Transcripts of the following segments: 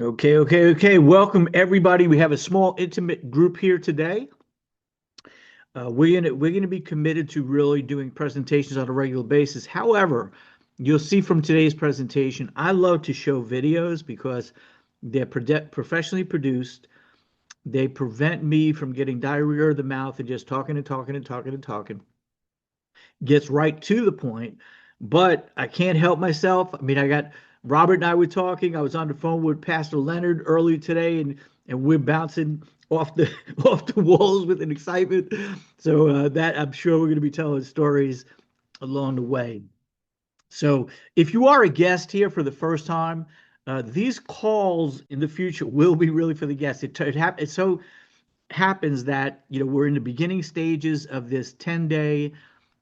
Okay. Welcome everybody. We have a small intimate group here today. We're gonna be committed to really doing presentations on a regular basis. However, you'll see from today's presentation, I love to show videos because they're professionally produced. They prevent me from getting diarrhea of the mouth and just talking and talking and talking and talking. Gets right to the point, but I can't help myself. I mean, I got Robert and I were talking. I was on the phone with Pastor Leonard earlier today, and we're bouncing off the off the walls with an excitement. So that I'm sure we're going to be telling stories along the way. So if you are a guest here for the first time, these calls in the future will be really for the guests. It so happens that we're in the beginning stages of this 10-day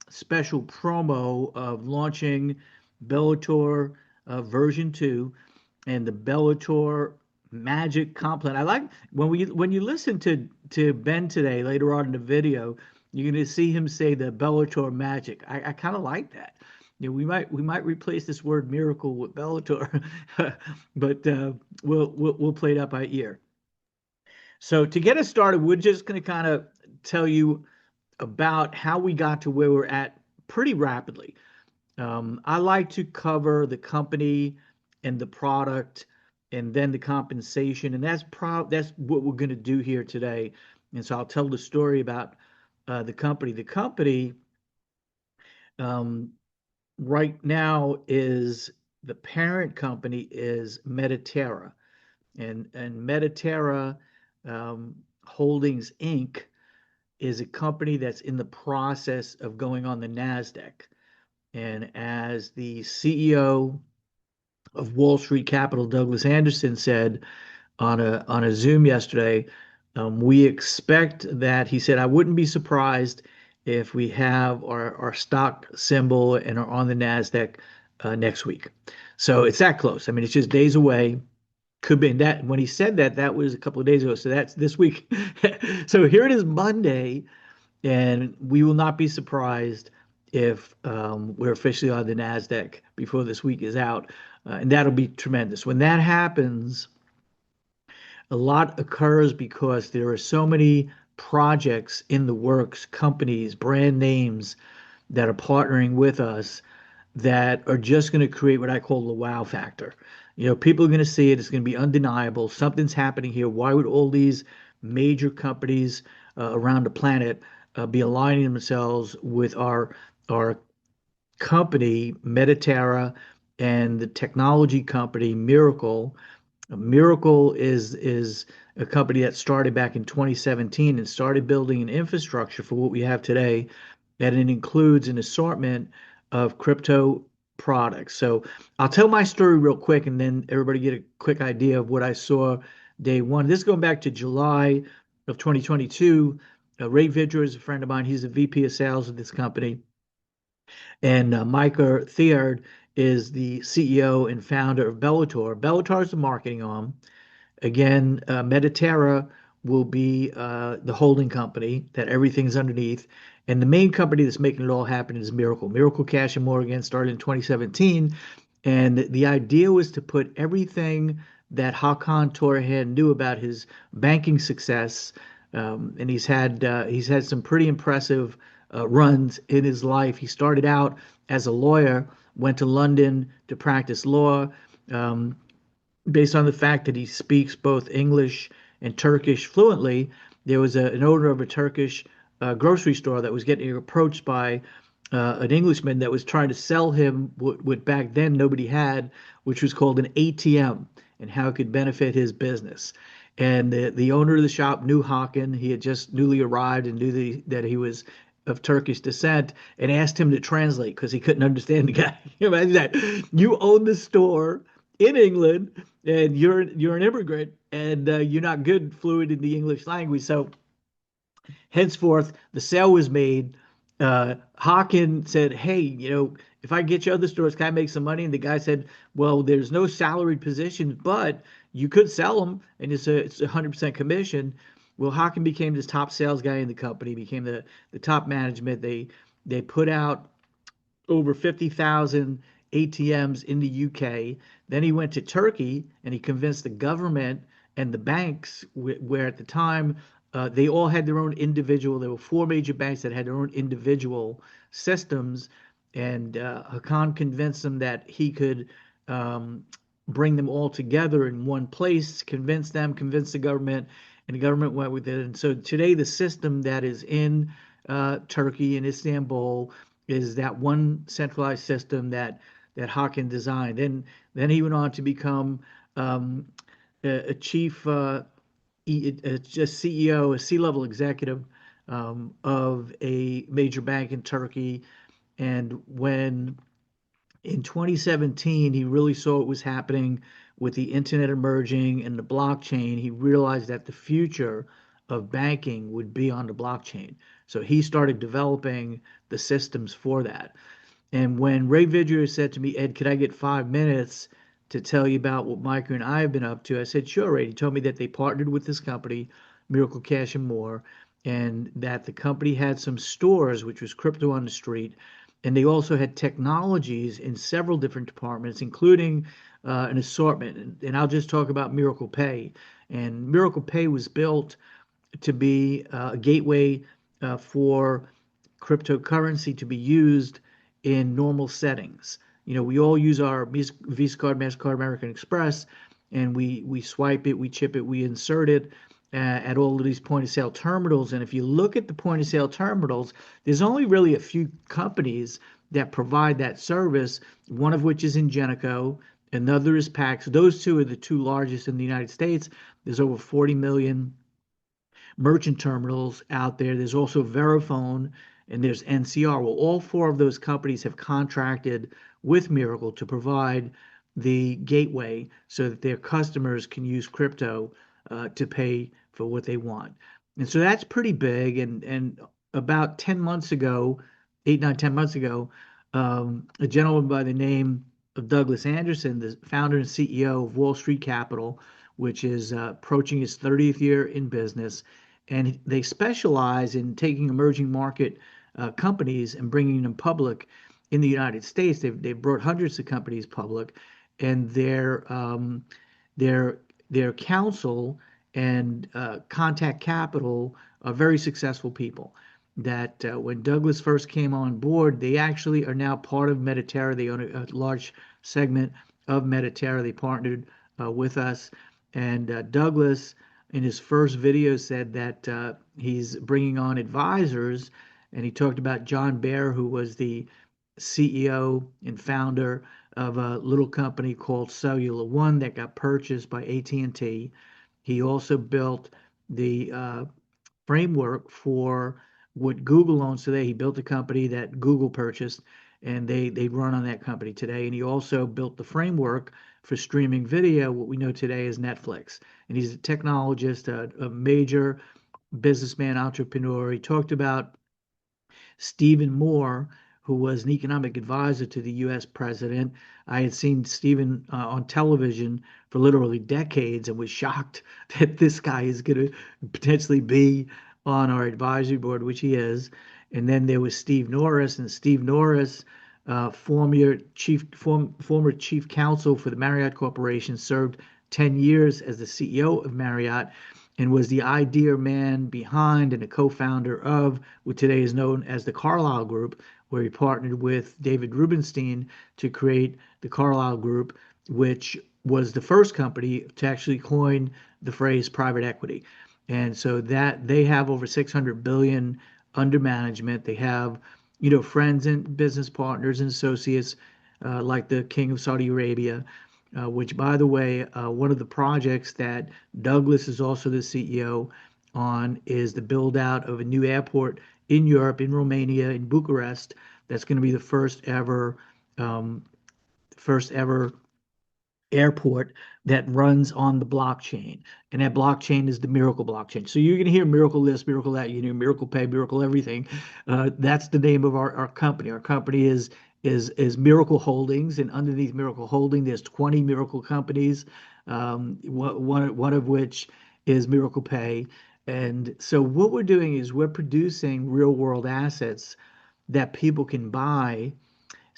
special promo of launching Bellator version 2 and the Bellator Magic Complement. I like when you listen to Ben today later on in the video, you're going to see him say the Bellator Magic. I kind of like that. We might replace this word miracle with Bellator, but we'll play it up by ear. So to get us started, we're just going to kind of tell you about how we got to where we're at pretty rapidly. I like to cover the company and the product and then the compensation, and that's what we're going to do here today. And so I'll tell the story about the company. The company um, right now is the parent company is Mediterra, and Mediterra Holdings Inc. is a company that's in the process of going on the NASDAQ. And as the CEO of Wall Street Capital, Douglas Anderson, said on a Zoom yesterday, we expect that he said, I wouldn't be surprised if we have our stock symbol and are on the NASDAQ next week. So it's that close. I mean, it's just days away. Could be that when he said that, that was a couple of days ago. So that's this week. So here it is Monday, and we will not be surprised if we're officially on the NASDAQ before this week is out. And that'll be tremendous. When that happens, a lot occurs because there are so many projects in the works, companies, brand names that are partnering with us that are just going to create what I call the wow factor. People are going to see it. It's going to be undeniable. Something's happening here. Why would all these major companies around the planet be aligning themselves with our company, Mediterra, and the technology company, Miracle? Miracle is a company that started back in 2017 and started building an infrastructure for what we have today, and it includes an assortment of crypto products. So I'll tell my story real quick, and then everybody get a quick idea of what I saw day one. This is going back to July of 2022. Ray Vidra is a friend of mine. He's the VP of sales of this company. And Micah Thiard is the CEO and founder of Bellator. Bellator is the marketing arm. Again, Mediterra will be the holding company that everything's underneath. And the main company that's making it all happen is Miracle. Miracle Cash and More, again, started in 2017. And the idea was to put everything that Hakan Torrehead knew about his banking success, and he's had some pretty impressive runs in his life. He started out as a lawyer, went to London to practice law. Um, Based on the fact that he speaks both English and Turkish fluently, there was an owner of a Turkish grocery store that was getting approached by an Englishman that was trying to sell him what back then nobody had, which was called an ATM, and how it could benefit his business. And the owner of the shop knew Hakan. He had just newly arrived and knew that he was of Turkish descent, and asked him to translate because he couldn't understand the guy. You imagine that. You own the store in England, and you're an immigrant, and you're not good fluent in the English language. So henceforth, the sale was made. Hawken said, "Hey, if I get you other stores, can I make some money?" And the guy said, "Well, there's no salaried positions, but you could sell them, and it's 100% commission." Well, Hawken became this top sales guy in the company, became the top management. They put out over 50,000 ATMs in the UK. Then he went to Turkey and he convinced the government and the banks, where at the time they all had their own individual. There were four major banks that had their own individual systems, and Hakan convinced them that he could um, bring them all together in one place, convince them, convince the government, and the government went with it. And so today, the system that is in Turkey and Istanbul is that one centralized system that Hakan designed. Then he went on to become um, a chief, just CEO, a C-level executive of a major bank in Turkey. And when in 2017, he really saw what was happening with the internet emerging and the blockchain. He realized that the future of banking would be on the blockchain. So he started developing the systems for that. And when Ray Vidrio said to me, Ed, could I get 5 minutes to tell you about what Micah and I have been up to? I said, sure, Ray. He told me that they partnered with this company, Miracle Cash and More, and that the company had some stores, which was crypto on the street, and they also had technologies in several different departments, including an assortment. And I'll just talk about Miracle Pay. And Miracle Pay was built to be a gateway for cryptocurrency to be used in normal settings. You know, we all use our Visa card, MasterCard, American Express, and we swipe it, we chip it, we insert it at all of these point of sale terminals. And if you look at the point of sale terminals, there's only really a few companies that provide that service, one of which is Ingenico, another is Pax. Those two are the two largest in the United States. There's over 40 million merchant terminals out there. There's also Verifone and there's NCR. Well, all four of those companies have contracted with Miracle to provide the gateway so that their customers can use crypto to pay for what they want. And so that's pretty big. And about 10 months ago, 8, 9, 10 months ago, a gentleman by the name of Douglas Anderson, the founder and CEO of Wall Street Capital, which is approaching its 30th year in business, and they specialize in taking emerging market companies and bringing them public in the United States. They've brought hundreds of companies public, and their their counsel and Contact Capital are very successful people. That when Douglas first came on board, they actually are now part of Mediterra. They own a large segment of Mediterra. They partnered with us, and Douglas in his first video said that he's bringing on advisors, and he talked about John Bear, who was the CEO and founder of a little company called Cellular One that got purchased by AT&T. He also built the framework for what Google owns today. He built a company that Google purchased, and they run on that company today. And he also built the framework for streaming video, what we know today as Netflix. And he's a technologist, a major businessman, entrepreneur. He talked about Stephen Moore, who was an economic advisor to the U.S. president. I had seen Stephen on television for literally decades and was shocked that this guy is going to potentially be on our advisory board, which he is. And then there was Steve Norris, and Steve Norris, former chief counsel for the Marriott Corporation, served 10 years as the CEO of Marriott and was the idea man behind and a co-founder of what today is known as the Carlyle Group, where he partnered with David Rubenstein to create the Carlyle Group, which was the first company to actually coin the phrase private equity. And so that they have over 600 billion under management. They have, you know, friends and business partners and associates like the King of Saudi Arabia, which, by the way, one of the projects that Douglas is also the CEO on is the build out of a new airport in Europe, in Romania, in Bucharest. That's going to be the first ever airport that runs on the blockchain. And that blockchain is the Miracle blockchain. So you're going to hear Miracle this, Miracle that, you know, Miracle Pay, Miracle everything. That's the name of our company. Our company is Miracle Holdings, and underneath Miracle Holding, there's 20 Miracle companies, one of which is Miracle Pay. And so what we're doing is we're producing real world assets that people can buy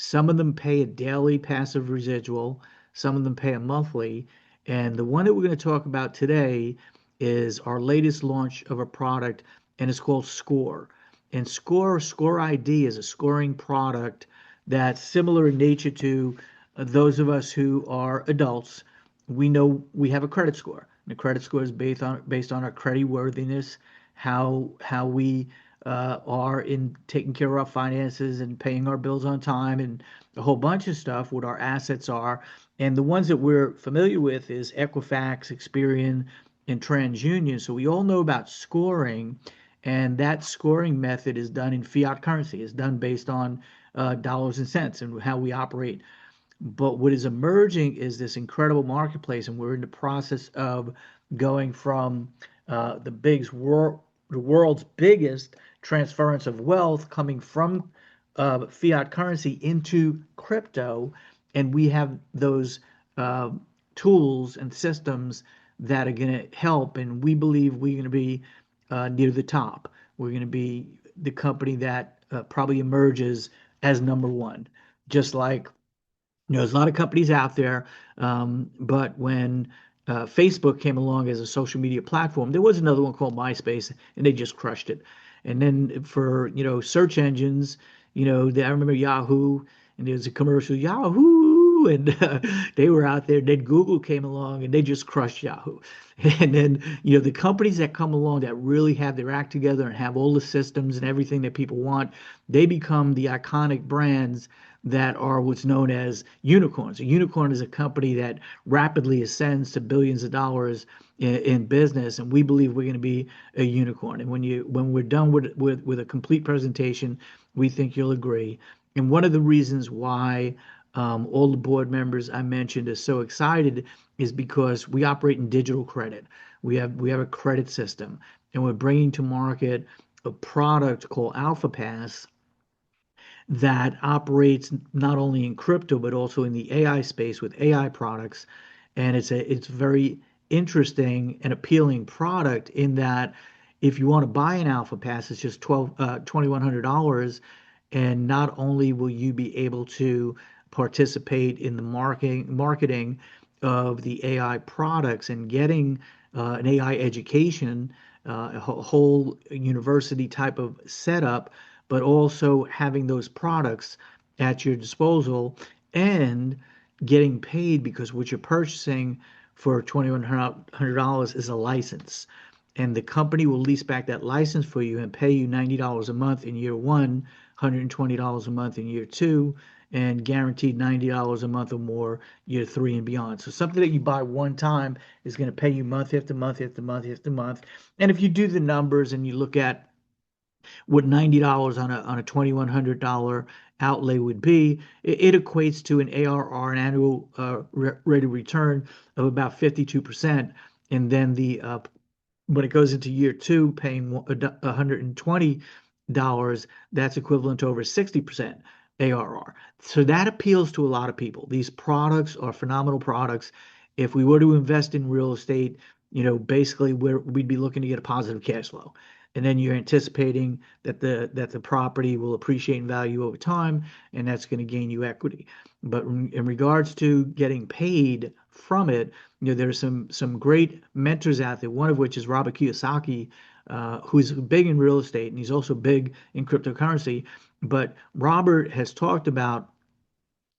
Some of them pay a daily passive residual, some of them pay a monthly. And the one that we're going to talk about today is our latest launch of a product, and it's called Score. And Score ID is a scoring product that's similar in nature to those of us who are adults. We know we have a credit score. The credit score is based on our credit worthiness, how we are in taking care of our finances and paying our bills on time, and a whole bunch of stuff, what our assets are. And the ones that we're familiar with is Equifax, Experian, and TransUnion. So we all know about scoring, and that scoring method is done in fiat currency. It's done based on dollars and cents and how we operate. But what is emerging is this incredible marketplace, and we're in the process of going from the world's biggest transference of wealth coming from fiat currency into crypto, and we have those uh, tools and systems that are going to help. And we believe we're going to be near the top. We're going to be the company that probably emerges as number one, just like there's a lot of companies out there, but when Facebook came along as a social media platform, there was another one called MySpace, and they just crushed it. And then for search engines, I remember Yahoo, and there was a commercial Yahoo, and they were out there. Then Google came along, and they just crushed Yahoo. And then the companies that come along that really have their act together and have all the systems and everything that people want, they become the iconic brands that are what's known as unicorns. A unicorn is a company that rapidly ascends to billions of dollars in business, and we believe we're going to be a unicorn. And when we're done with a complete presentation, we think you'll agree. And one of the reasons why all the board members I mentioned are so excited is because we operate in digital credit. We have a credit system, and we're bringing to market a product called Alpha Pass that operates not only in crypto but also in the AI space with AI products. And it's very interesting and appealing product in that if you want to buy an Alpha Pass, it's just $2,100, and not only will you be able to participate in the marketing of the AI products and getting an AI education, a whole university type of setup, but also having those products at your disposal and getting paid, because what you're purchasing for $2,100 is a license. And the company will lease back that license for you and pay you $90 a month in year one, $120 a month in year two, and guaranteed $90 a month or more year three and beyond. So something that you buy one time is going to pay you month after month after month after month. And if you do the numbers and you look at what $90 on a $2,100 outlay would be, it equates to an ARR, an annual rate of return of about 52%. And then when it goes into year two, paying $120, that's equivalent to over 60% ARR. So that appeals to a lot of people. These products are phenomenal products. If we were to invest in real estate, basically we'd be looking to get a positive cash flow. And then you're anticipating that the property will appreciate in value over time, and that's going to gain you equity. But in regards to getting paid from it, there's some great mentors out there. One of which is Robert Kiyosaki, who's big in real estate, and he's also big in cryptocurrency. But Robert has talked about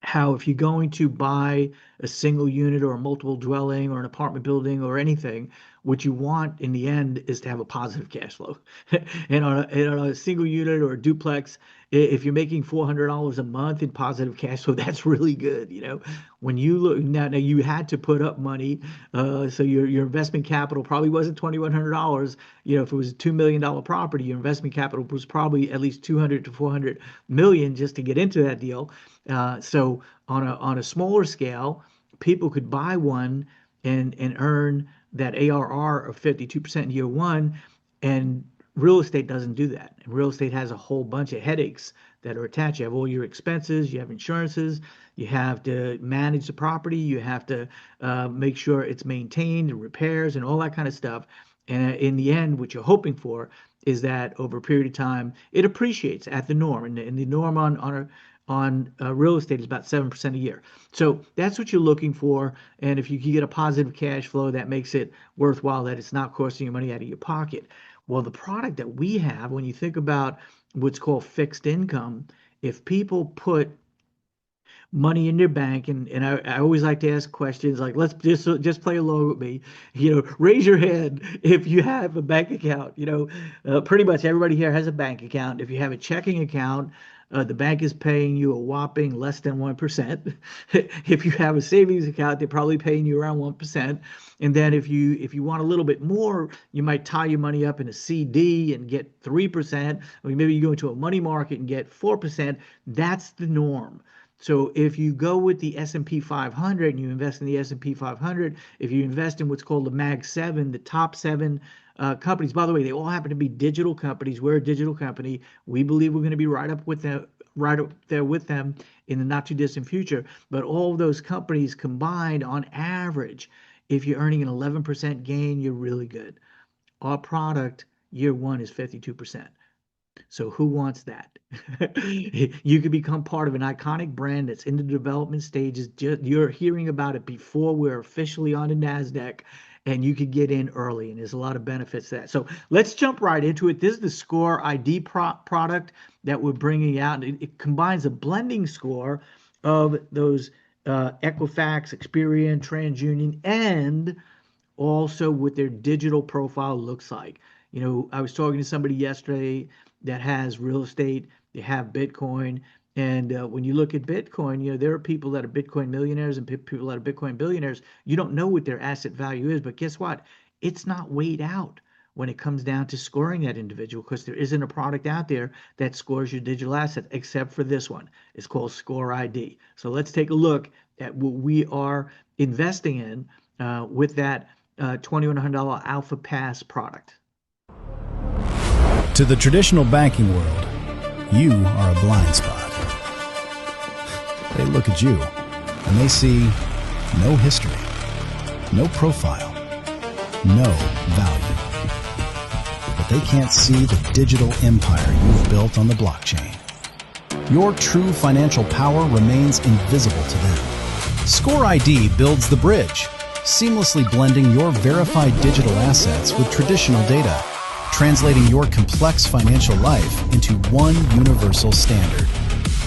how if you're going to buy a single unit or a multiple dwelling or an apartment building or anything, what you want in the end is to have a positive cash flow. And on a single unit or a duplex, if you're making $400 a month in positive cash flow, that's really good. When you look now you had to put up money, so your investment capital probably wasn't $2,100. If it was a $2 million property, your investment capital was probably at least 200 to 400 million just to get into that deal. So on a smaller scale, people could buy one and earn that ARR of 52% in year one, and real estate doesn't do that. And real estate has a whole bunch of headaches that are attached. You have all your expenses, you have insurances, you have to manage the property, you have to make sure it's maintained and repairs and all that kind of stuff. And in the end, what you're hoping for is that over a period of time, it appreciates at the norm. And the norm on real estate is about 7% a year. So that's what you're looking for. And if you can get a positive cash flow, that makes it worthwhile, that it's not costing you money out of your pocket. Well, the product that we have, when you think about what's called fixed income, if people put money in their bank, and I always like to ask questions like, let's just play along with me, raise your hand if you have a bank account. Pretty much everybody here has a bank account. If you have a checking account, the bank is paying you a whopping less than 1%. If you have a savings account, they're probably paying you around 1%. And then if you want a little bit more, you might tie your money up in a CD and get 3%. Or maybe you go into a money market and get 4%. That's the norm. So if you go with the S&P 500 and you invest in the S&P 500, if you invest in what's called the Mag 7, the top 7 companies, by the way, they all happen to be digital companies. We're a digital company. We believe we're going to be right up there with them in the not too distant future. But all of those companies combined, on average, if you're earning an 11% gain, you're really good. Our product, year one, is 52%. So who wants that? You could become part of an iconic brand that's in the development stages. You're hearing about it before we're officially on the NASDAQ, and you could get in early, and there's a lot of benefits to that. So let's jump right into it. This is the Score ID product that we're bringing out. It combines a blending score of those Equifax, Experian, TransUnion, and also what their digital profile looks like. I was talking to somebody yesterday that has real estate, they have Bitcoin, and when you look at Bitcoin, there are people that are Bitcoin millionaires and people that are Bitcoin billionaires. You don't know what their asset value is, but guess what? It's not weighed out when it comes down to scoring that individual, because there isn't a product out there that scores your digital asset except for this one. It's called Score ID. So let's take a look at what we are investing in with that $2,100 Alpha Pass product. To the traditional banking world, you are a blind spot. They look at you and they see no history, no profile, no value. But they can't see the digital empire you've built on the blockchain. Your true financial power remains invisible to them. Score ID builds the bridge, seamlessly blending your verified digital assets with traditional data, translating your complex financial life into one universal standard,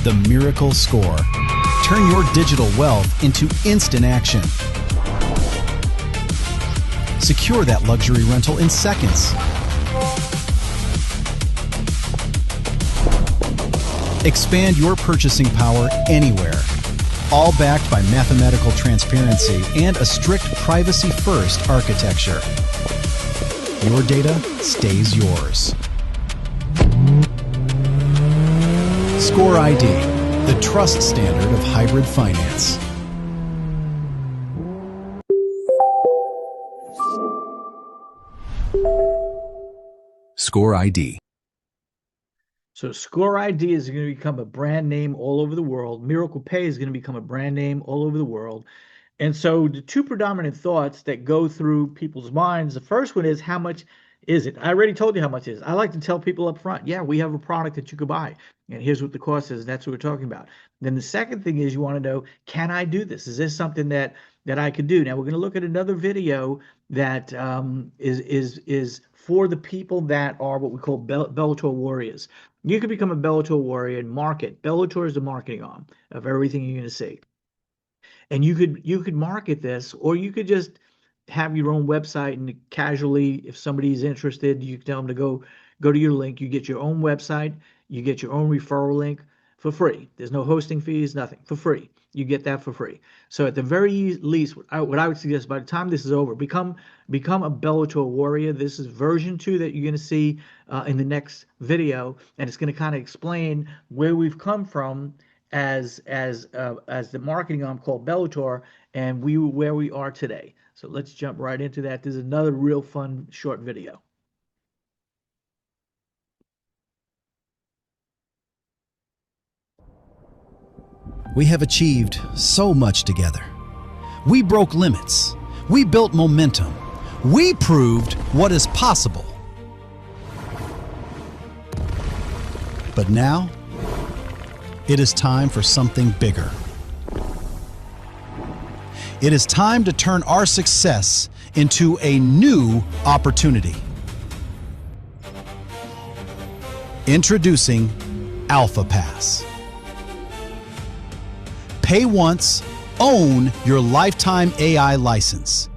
the Miracle Score. Turn your digital wealth into instant action. Secure that luxury rental in seconds. Expand your purchasing power anywhere, all backed by mathematical transparency and a strict privacy-first architecture. Your data stays yours. Score ID, the trust standard of hybrid finance. Score ID. So Score ID is going to become a brand name all over the world. Miracle Pay is going to become a brand name all over the world. And so the two predominant thoughts that go through people's minds, the first one is, how much is it? I already told you how much it is. I like to tell people up front, yeah, we have a product that you could buy, and here's what the cost is. That's what we're talking about. Then the second thing is, you want to know, can I do this? Is this something that I could do? Now we're going to look at another video that is for the people that are what we call Bellator warriors. You could become a Bellator warrior and market. Bellator is the marketing arm of everything you're going to see. And you could market this, or you could just have your own website, and casually, if somebody's interested, you can tell them to go to your link. You get your own website, you get your own referral link for free. There's no hosting fees, nothing, for free. You get that for free. So at the very least, what I would suggest, by the time this is over, become a Bellator warrior. This is version 2 that you're going to see in the next video, and it's going to kind of explain where we've come from as the marketing arm called Bellator, and where we are today. So let's jump right into that. This is another real fun short video. We have achieved so much together. We broke limits. We built momentum. We proved what is possible. But now, It is time for something bigger. It is time to turn our success into a new opportunity. Introducing Alpha Pass. Pay once, own your lifetime AI license.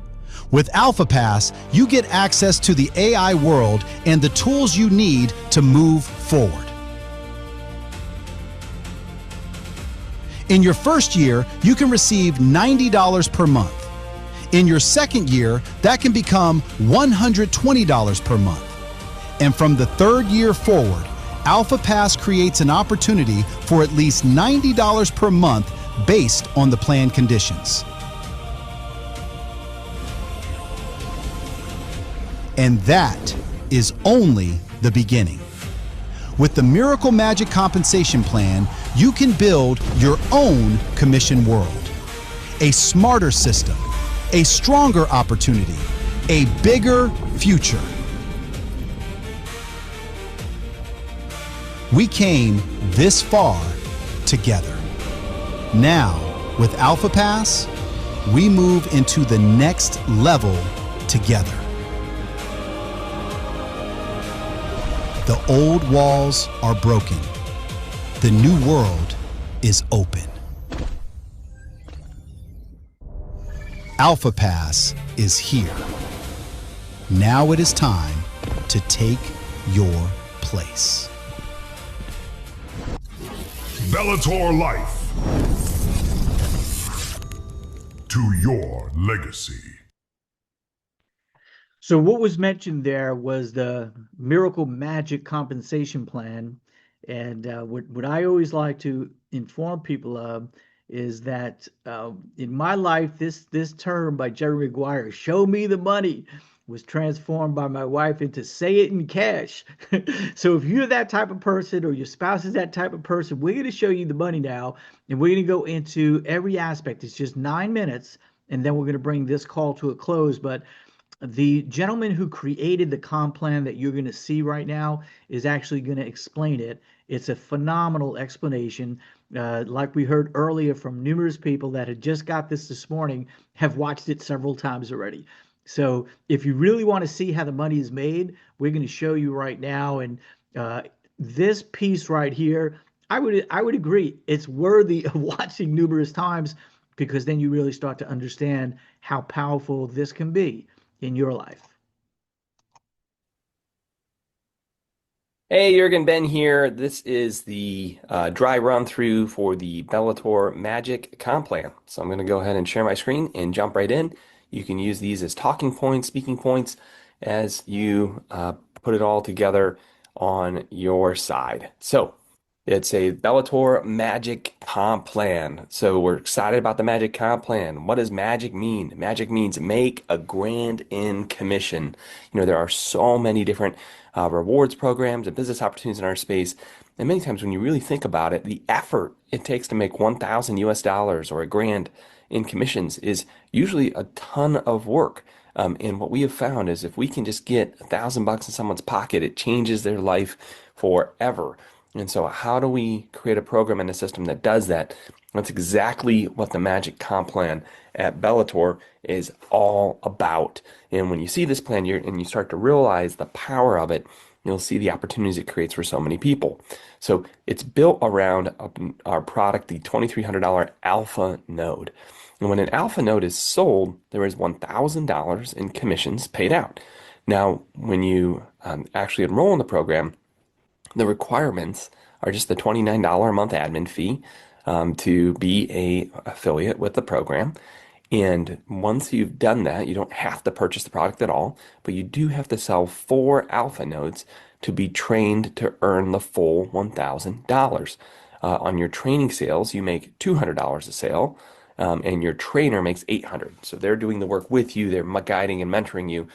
With Alpha Pass, you get access to the AI world and the tools you need to move forward. In your first year, you can receive $90 per month. In your second year, that can become $120 per month. And from the third year forward, Alpha Pass creates an opportunity for at least $90 per month based on the plan conditions. And that is only the beginning. With the Miracle Magic Compensation Plan, you can build your own commission world. A smarter system, a stronger opportunity, a bigger future. We came this far together. Now, with Alpha Pass, we move into the next level together. The old walls are broken. The new world is open. Alpha Pass is here. Now it is time to take your place. Bellator Life. To your legacy. So what was mentioned there was the Miracle Magic Compensation Plan. And what I always like to inform people of is that in my life, this term by Jerry Maguire, "show me the money," was transformed by my wife into "say it in cash." So if you're that type of person or your spouse is that type of person, we're going to show you the money now. And we're going to go into every aspect. It's just 9 minutes. And then we're going to bring this call to a close. But the gentleman who created the comp plan that you're going to see right now is actually going to explain it. It's a phenomenal explanation. Like we heard earlier from numerous people that had just got this morning, have watched it several times already. So if you really want to see how the money is made, we're going to show you right now. And this piece right here, I would agree, it's worthy of watching numerous times, because then you really start to understand how powerful this can be in your life. Hey, Jurgen, Ben here. This is the dry run through for the Bellator Magic comp plan. So I'm going to go ahead and share my screen and jump right in. You can use these as talking points, speaking points, as you put it all together on your side. So it's a Bellator Magic comp plan. So we're excited about the Magic comp plan. What does magic mean? Magic means make a grand in commission. You know, there are so many different rewards programs and business opportunities in our space. And many times when you really think about it, the effort it takes to make 1,000 US dollars or a grand in commissions is usually a ton of work. And what we have found is if we can just get $1,000 in someone's pocket, it changes their life forever. And so how do we create a program and a system that does that? That's exactly what the Magic Comp Plan at Bellator is all about. And when you see this plan and you start to realize the power of it, you'll see the opportunities it creates for so many people. So it's built around our product, the $2,300 Alpha Node. And when an Alpha Node is sold, there is $1,000 in commissions paid out. Now, when you actually enroll in the program, the requirements are just the $29 a month admin fee to be a affiliate with the program. And once you've done that, you don't have to purchase the product at all, but you do have to sell 4 Alpha Nodes to be trained to earn the full $1,000. On your training sales, you make $200 a sale, and your trainer makes $800. So they're doing the work with you, they're guiding and mentoring you.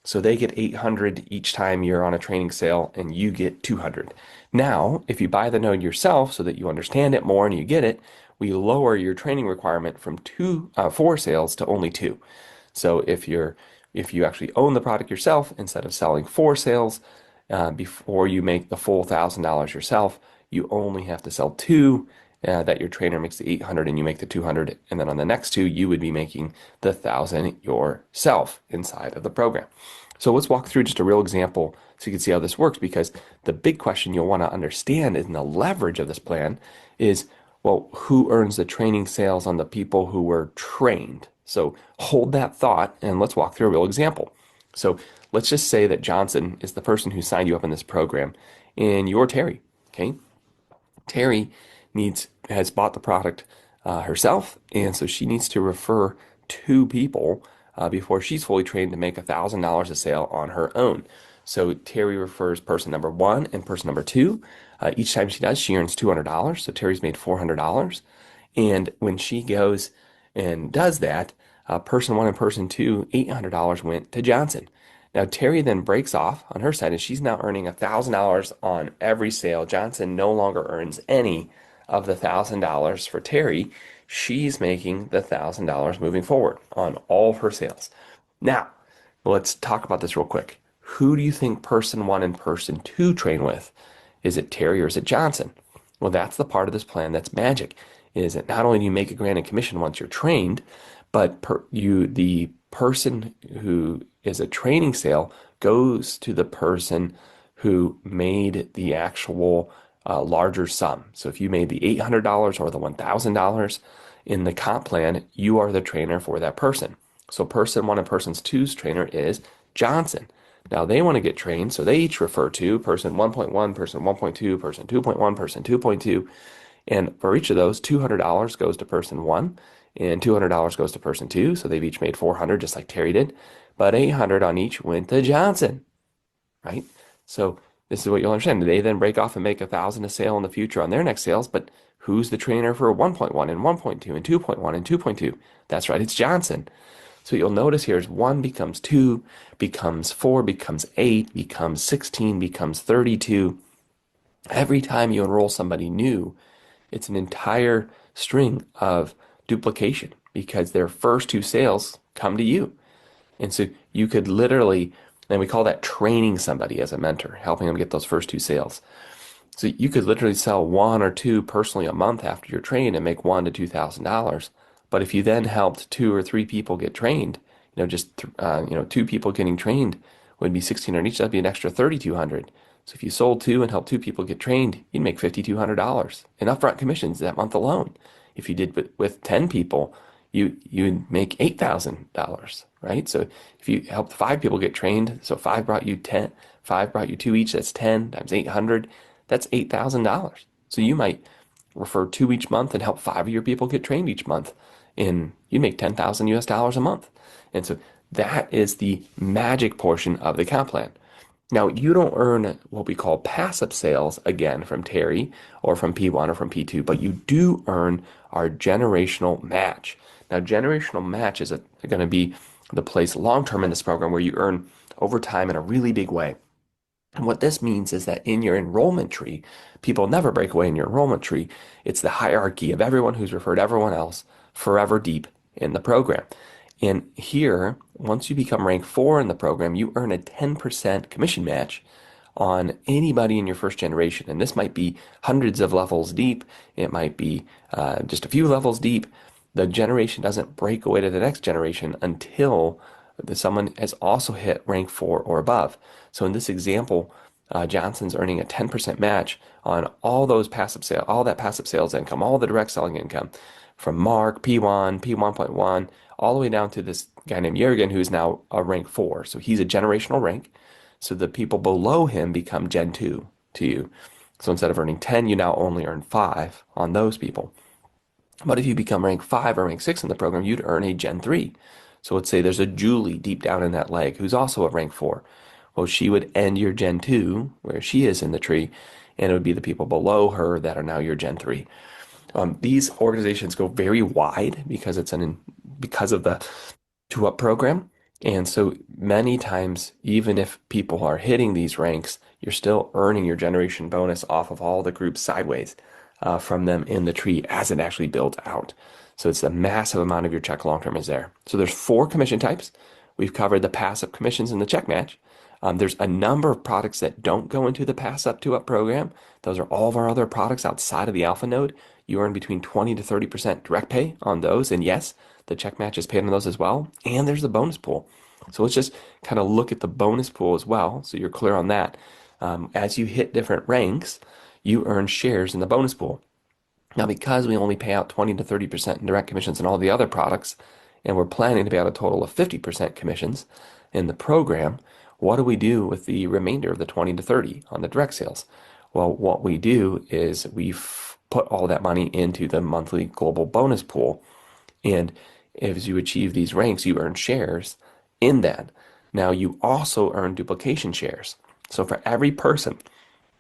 So they get $800 each time you're on a training sale, and you get $200. Now, if you buy the node yourself so that you understand it more and you get it, we lower your training requirement from 4 sales to only 2. So if you actually own the product yourself, instead of selling 4 sales before you make the full $1,000 yourself, you only have to sell two, that your trainer makes the 800 and you make the 200. And then on the next two, you would be making the 1,000 yourself inside of the program. So let's walk through just a real example so you can see how this works, because the big question you'll want to understand in the leverage of this plan is, well, who earns the training sales on the people who were trained? So hold that thought and let's walk through a real example. So let's just say that Johnson is the person who signed you up in this program and you're Terry, okay? Terry has bought the product herself, and so she needs to refer two people before she's fully trained to make $1,000 a sale on her own. So Terry refers person number one and person number two. Each time she does, she earns $200. So Terry's made $400. And when she goes and does that, person one and person two, $800 went to Johnson. Now, Terry then breaks off on her side, and she's now earning $1,000 on every sale. Johnson no longer earns any of the $1,000 for Terry. She's making the $1,000 moving forward on all of her sales. Now, let's talk about this real quick. Who do you think person one and person two train with? Is it Terry or is it Johnson? Well, that's the part of this plan that's magic, is that not only do you make a grand in commission once you're trained, but the person who is a training sale goes to the person who made the actual larger sum. So if you made the $800 or the $1,000 in the comp plan, you are the trainer for that person. So person one and person two's trainer is Johnson. Now they want to get trained, so they each refer to person 1.1, person 1.2, person 2.1, person 2.2. And for each of those, $200 goes to person one and $200 goes to person two. So they've each made $400, just like Terry did. But $800 on each went to Johnson, right? So this is what you'll understand. They then break off and make $1,000 a sale in the future on their next sales. But who's the trainer for 1.1 and 1.2 and 2.1 and 2.2? That's right, it's Johnson. So what you'll notice here is 1 becomes 2, becomes 4, becomes 8, becomes 16, becomes 32. Every time you enroll somebody new, it's an entire string of duplication because their first two sales come to you. And so you could literally, and we call that training somebody as a mentor, helping them get those first two sales. So you could literally sell one or two personally a month after you're trained and make $1,000 to $2,000. But if you then helped two or three people get trained, two people getting trained would be $1,600 each. That'd be an extra $3,200. So if you sold two and helped two people get trained, you'd make $5,200 in upfront commissions that month alone. If you did with 10 people, you'd make $8,000, right? So if you helped 5 people get trained, so 5 brought you 10, 5 brought you 2 each, that's 10 times 800, that's $8,000. So you might refer 2 each month and help 5 of your people get trained each month, and you make $10,000 a month. And so that is the magic portion of the comp plan. Now, you don't earn what we call passive sales, again, from Terry or from P1 or from P2, but you do earn our generational match. Now, generational match is going to be the place long-term in this program where you earn over time in a really big way. And what this means is that in your enrollment tree, people never break away in your enrollment tree. It's the hierarchy of everyone who's referred everyone else forever deep in the program. And here, once you become rank 4 in the program, you earn a 10% commission match on anybody in your first generation. And this might be hundreds of levels deep. It might be just a few levels deep. The generation doesn't break away to the next generation until someone has also hit rank 4 or above. So in this example, Johnson's earning a 10% match on all those passive sales, all that passive sales income, all the direct selling income from Mark, P1, P1.1, all the way down to this guy named Jurgen, who's now a rank 4. So he's a generational rank. So the people below him become Gen 2 to you. So instead of earning 10, you now only earn 5 on those people. But if you become rank 5 or rank 6 in the program, you'd earn a Gen 3. So let's say there's a Julie deep down in that leg who's also a rank 4. Well, she would end your Gen 2, where she is in the tree, and it would be the people below her that are now your Gen 3. These organizations go very wide because because of the 2-up program. And so many times, even if people are hitting these ranks, you're still earning your generation bonus off of all the groups sideways from them in the tree as it actually builds out. So it's a massive amount of your check long-term is there. So there's 4 commission types. We've covered the passive commissions in the check match. There's a number of products that don't go into the Pass Up to Up program. Those are all of our other products outside of the Alpha Node. You earn between 20 to 30% direct pay on those. And yes, the check match is paid on those as well. And there's the bonus pool. So let's just kind of look at the bonus pool as well, so you're clear on that. As you hit different ranks, you earn shares in the bonus pool. Now, because we only pay out 20 to 30% in direct commissions in all the other products, and we're planning to pay out a total of 50% commissions in the program, what do we do with the remainder of the 20 to 30 on the direct sales? Well, what we do is put all that money into the monthly global bonus pool. And as you achieve these ranks, you earn shares in that. Now, you also earn duplication shares. So for every person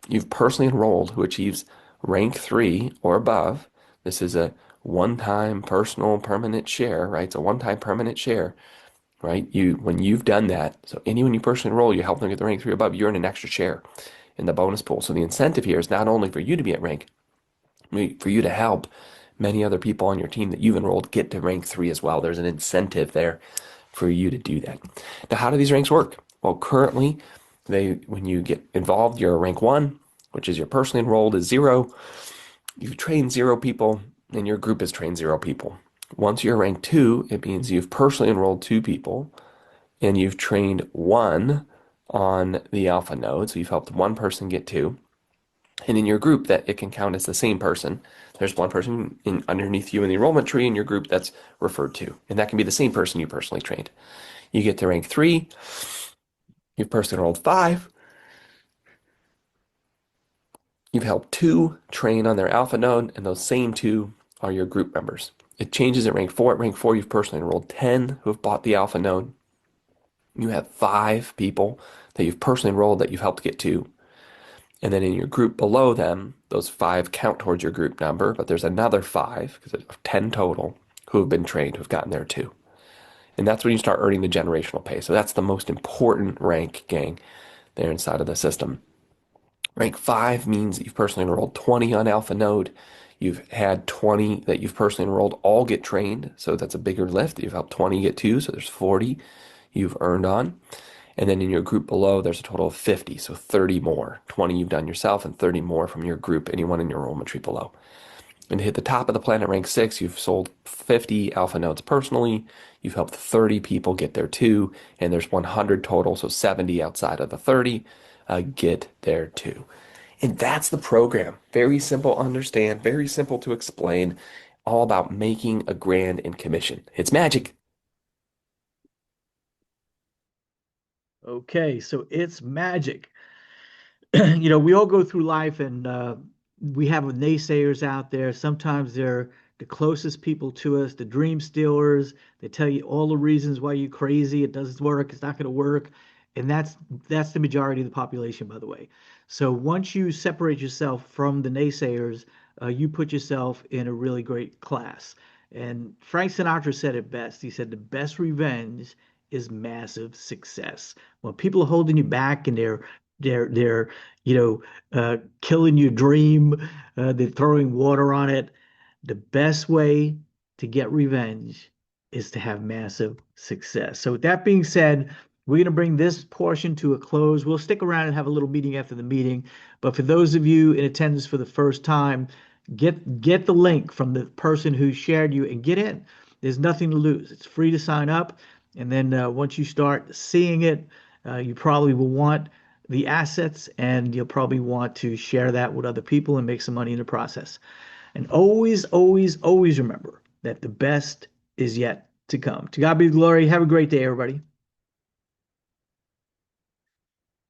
you've personally enrolled who achieves rank 3 or above, this is a one-time personal permanent share, right? It's a one-time permanent share, right? When you've done that, so anyone you personally enroll, you help them get the rank 3 or above, you earn an extra share in the bonus pool. So the incentive here is not only for you to be at rank, for you to help many other people on your team that you've enrolled get to rank 3 as well. There's an incentive there for you to do that. Now, how do these ranks work? Well, currently, when you get involved, you're a rank 1, which is you're personally enrolled is 0. You've trained 0 people, and your group has trained 0 people. Once you're rank 2, it means you've personally enrolled 2 people, and you've trained 1 on the alpha node, so you've helped 1 person get 2. And in your group, that it can count as the same person. There's 1 person underneath you in the enrollment tree in your group that's referred to, and that can be the same person you personally trained. You get to rank 3, you've personally enrolled 5, you've helped 2 train on their alpha node, and those same 2 are your group members. It changes at rank 4. At rank 4, you've personally enrolled 10 who have bought the alpha node. You have 5 people that you've personally enrolled that you've helped get 2. And then in your group below them, those 5 count towards your group number, but there's another 5, because it's 10 total, who have been trained, who've gotten there too. And that's when you start earning the generational pay. So that's the most important rank, gang, there inside of the system. Rank 5 means that you've personally enrolled 20 on Alpha Node. You've had 20 that you've personally enrolled all get trained. So that's a bigger lift. You've helped 20 get 2, so there's 40 you've earned on. And then in your group below, there's a total of 50, so 30 more. 20 you've done yourself and 30 more from your group, anyone in your enrollment tree below. And to hit the top of the planet, rank 6, you've sold 50 alpha nodes personally. You've helped 30 people get there too, and there's 100 total, so 70 outside of the 30 get there too. And that's the program. Very simple to understand, very simple to explain, all about making a grand in commission. It's magic. Okay, so it's magic. We all go through life and we have naysayers out there. Sometimes they're the closest people to us, the dream stealers. They tell you all the reasons why you're crazy. It doesn't work. It's not going to work. And that's the majority of the population, by the way. So once you separate yourself from the naysayers, you put yourself in a really great class. And Frank Sinatra said it best. He said, the best revenge is massive success. When people are holding you back and they're killing your dream, they're throwing water on it. The best way to get revenge is to have massive success. So with that being said, we're going to bring this portion to a close. We'll stick around and have a little meeting after the meeting. But for those of you in attendance for the first time, get the link from the person who shared you and get in. There's nothing to lose. It's free to sign up. And then once you start seeing it, you probably will want the assets and you'll probably want to share that with other people and make some money in the process. And always, always, always remember that the best is yet to come. To God be the glory. Have a great day, everybody.